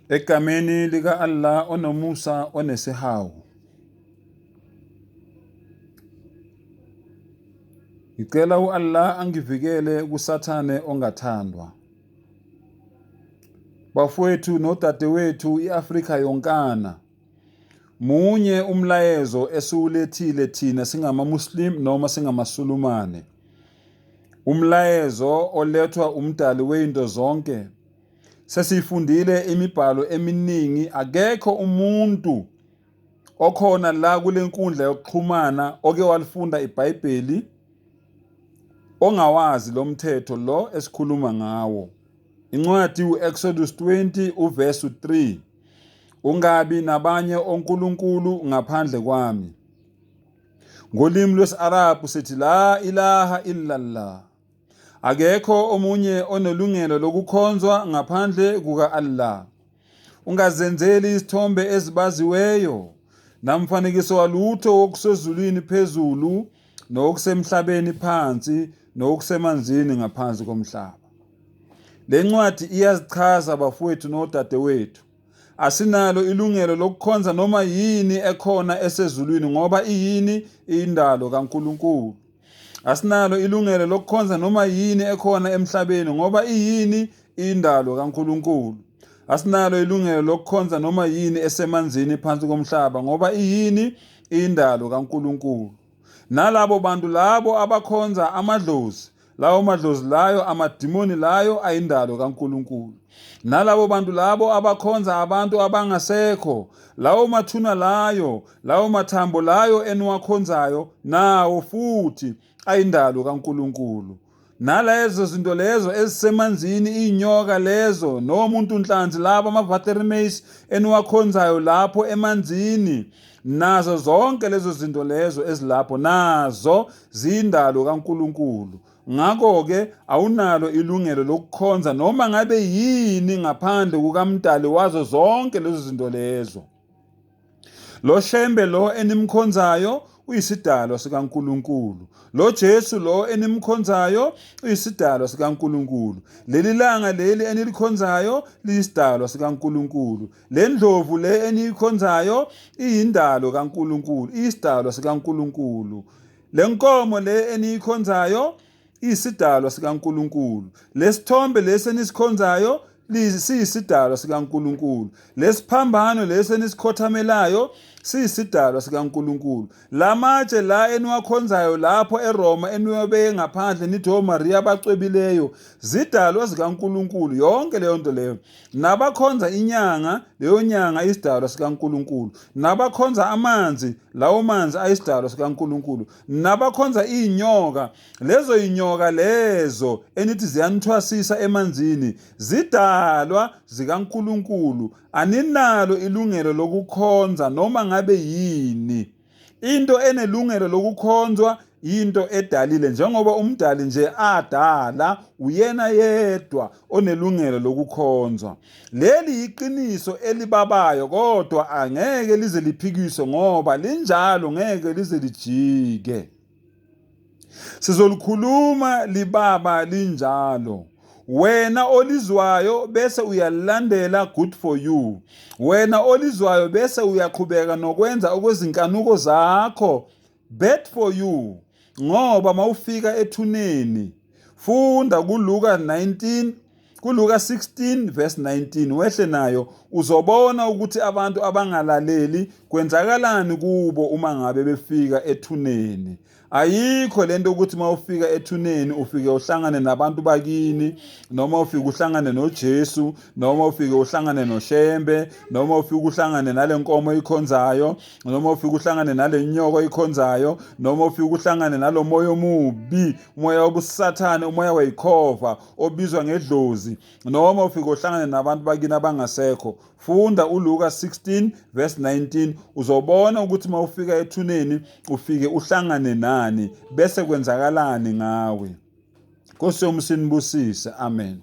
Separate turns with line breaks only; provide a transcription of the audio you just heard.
Egameni lika Allah onomusa onesihawu. Ngicela uAllah angivikele kusathane ongathandwa. Bafowethu nodadewethu iAfrika yonkana. Munye umlayezo esiwulethile thina singamaMuslim noma singamaSulumane. Umlayezo olethwa umdali weinto zonke. Sesifundile imibhalo eminingi, akekho umuntu okhona la kule nkundla yokuxhumana oke walifunda iBhayibheli ongawazi lo mthetho lo esikhuluma ngawo. Incwadi uExodus 20 uverse 3. Ungabi nabanye onkulunkulu ngaphandle kwami. Ngolimi lwesi-Arabhu sithi la ilaha illallah. Akekho omunye onelungelo lokukhonzwa ngaphandle kuka-Allah. Ungazenzeli isithombe ezibaziweyo, namfanekiso walutho wokusezulwini phezulu, nokusemhlabeni phansi, nokusemanzini ngaphansi komhlaba. Le ncwadi iyazichaza bafowethu nodadewethu. Asinalo ilungelo lokukhonza noma yini ekhona esezulwini ngoba iyini indalo kaNkulunkulu. Asinalo ilungelo lokukhonza noma yini ekhona emhlabeni ngoba iyini indalo kaNkulunkulu. Asinalo ilungelo lokukhonza noma yini esemanzini phansi komhlaba ngoba iyini indalo kaNkulunkulu. Nalabo bantu labo abakhonza amadlozi, lawo madlozi layo amadimoni layo ayindalo kaNkulunkulu. Nalabo bantu labo abakhonza abantu abangasekho, lawo mathuna layo, lawo mathambo layo eniwakhonzayo nawo futhi ayindalo kaNkulunkulu. Nalezo zinto lezo ezisemanzini, inyoka lezo nomuntu nhlanzi labo ama-vertebrates eniwakhonzayo lapho emanzini, nazo zonke lezo zinto lezo ezilapho nazo zindalo kaNkulunkulu. Ngakho-ke awunalo ilungelo lokukhonza noma ngabe yini ngaphandle kukamdali wazo zonke lezo zinto lezo. Lo shembe lo enimkhonzayo uyisidalwa sikaNkulunkulu. Lo Jesu lo enimkhonzayo uyisidalwa sikaNkulunkulu. Leli langa leli enilikhonzayo liyisidalwa sikaNkulunkulu. Le ndlovu le eniyikhonzayo iyindalo kaNkulunkulu, iyisidalwa sikaNkulunkulu. Le nkomo le eniyikhonzayo iyisidalwa sikaNkulunkulu. Lesithombe lesi enisikhonzayo siyisidalwa sikaNkulunkulu. Lesiphambano lesi enisikhothamelayo siyisidalwa sikaNkulunkulu. La matshe la eniwakhonzayo lapho eRoma eniwabeke ngaphandle nithi oMaria abacwebileyo zidalwa zikaNkulunkulu, yonke leyo nto leyo. Nabakhonza inyanga, leyo nyanga iyisidalwa sikaNkulunkulu. Nabakhonza amanzi, lawo manzi ayisidalwa sikaNkulunkulu. Nabakhonza inyoka, lezo inyoka lezo enithi ziyanithwasisa emanzini zidalwa zikaNkulunkulu. Aninalo ilungelo lokukhonza noma ngabe yini. Into enelungelo lokukhonzwa into edalile, njengoba umdali nje adala uyena yedwa onelungelo lokukhonzwa. Leli iqiniso elibabayo kodwa angeke lize liphikiswe ngoba linjalo, ngeke lize lijike. Sizolikhuluma libaba linjalo. Wena olizwayo bese uyalilandela, good for you. Wena olizwayo bese uyaqhubeka nokwenza okwezinkanuko zakho, bad for you. Ngoba mawufika ethuneni, funda kuLuka 16 verse 19 wehle nayo uzobona ukuthi abantu abangalaleli kwenzakalani kubo uma ngabe befika ethuneni. Ayikho lento ukuthi mawufika ethuneni ufike uhlangane nabantu bakini, noma ufike uhlangane noJesu, noma ufike uhlangane noShembe, noma ufike uhlangane nale nkomo oyikhonzayo, noma ufike uhlangane nale nyoko oyikhonzayo, noma ufike uhlangane nalo moya omubi, umoya wobusathane, umoya weyikhova obizwa ngedlozi, noma ufike uhlangane nabantu bakini abangasekho. Funda uLuka 16 verse 19 uzobona ukuthi mawufika ethuneni ufike uhlangane nani bese kwenzakalani ngawe. Nkosi yomsinibusise, amen.